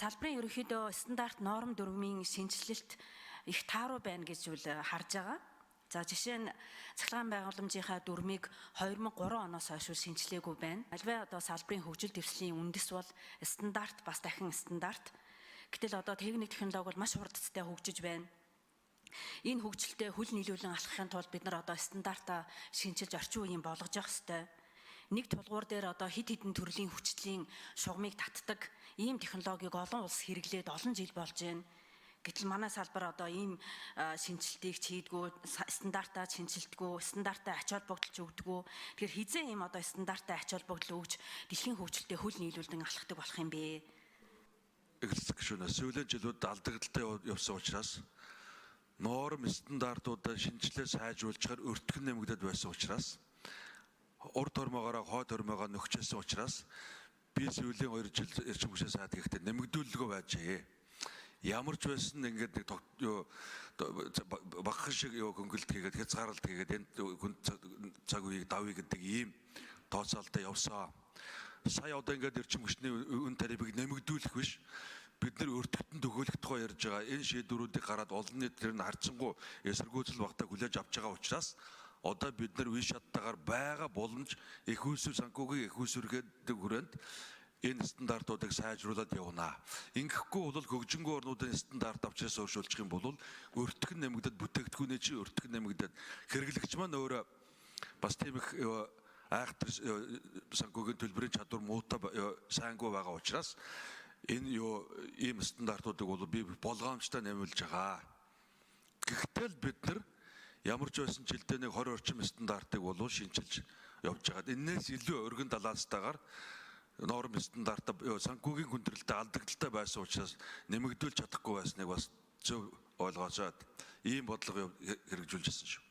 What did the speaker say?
Салбарын ерөнхийдөө стандарт норм дүрмийн шинжилэлт их тааруу байна гэж үл харж байгаа. За жишээ нь цахилгаан байгууламжийнхаа дүрмийг 2003 оноос хойш шинжилгээгүй байна. Альваа одоо салбарын хөгжил дэвслийн үндэс бол стандарт бас дахин стандарт. Гэтэл одоо техник технологи бол маш хурдцтай хөгжиж байна. Энэ хөгжилтэй хүл нийлүүлэн алхахын тулд бид нар одоо стандартаа шинжилж орчин үеийн болгож явах ёстой. Нэг тулгуур дээр одоо хэд хэдэн төрлийн хүчтлийн шугамыг татдаг ийм технологиг олон улс хэрэглээд олон жил болж байна. Гэтэл манай салбар одоо ийм шинжилтийг хийдгүү, стандартаа шинжилдэггүй, стандартаа ач холбогдолч өгдөггүй. Тэгэхээр хизээ ийм одоо стандартаа ач холбогдол өгж дэлхийн хөгжилтэй хөл нийлүүлэн алхахдаг болох юм бэ? Эглэцэг гүшүүнээс сүүлийн жилүүд алдагдaltaй явсан учраас норм стандартуудаа шинжилгээ сайжруулчихаар өртгөн нэмэгдээд байсан учраас урд тормоогоор хойд тормоогоо нөхчөөсөн учраас би сүүлийн 2 жил эрчим хүчний сайд гэхдээ нэмэгдүүлэлгүй байжээ. Ямар ч байсан ингээд багхан шиг хөнгөлт хийгээд хязгаарлалт хийгээд энэ цаг үеийг давъя гэдэг ийм тооцоололтой явсан. Сая одоо ингээд эрчим хүчний үн тарифыг нэмэгдүүлэх биш. Бид нар өртөгтөнд төгөөлөх тухай ярьж байгаа энэ шийдвэрүүдийг гараад олон нийтээр нь харьцангуй эсэргүүцэл багтаа хүлээж авч байгаа учраас одоо бид нар үе шаттайгаар байгаа боломж их усүр санхүүгийн их усүргээд хүрээнд энэ стандартуудыг сайжруулад явна. Ингэхгүй бол хөгжингөө орнуудын стандарт авчраас өөрчлөлчих юм бол өртгөн нэмэгдээд бүтээгдэхүүний чинь өртгөн нэмэгдээд хэрэглэгч маань өөрөө бас тийм их айхтар санхүүгийн төлбөрийн чадвар муутай сайнгүй байгаа учраас энэ ийм стандартуудыг бол би болгоомжтой нэмэлж байгаа. Гэхдээ бид нар ямар ч байсан жилдээ нэг 20 орчим стандартыг бол шинжилж явж байгаа. Энээс илүү өргөн талаастайгаар норм стандарт санхүүгийн хүндрэлтэй алдагдaltaй байсан учраас нэмэгдүүлж чадахгүй байсныг бас зөв ойлгоосоод ийм бодлого хэрэгжүүлж байсан шүү.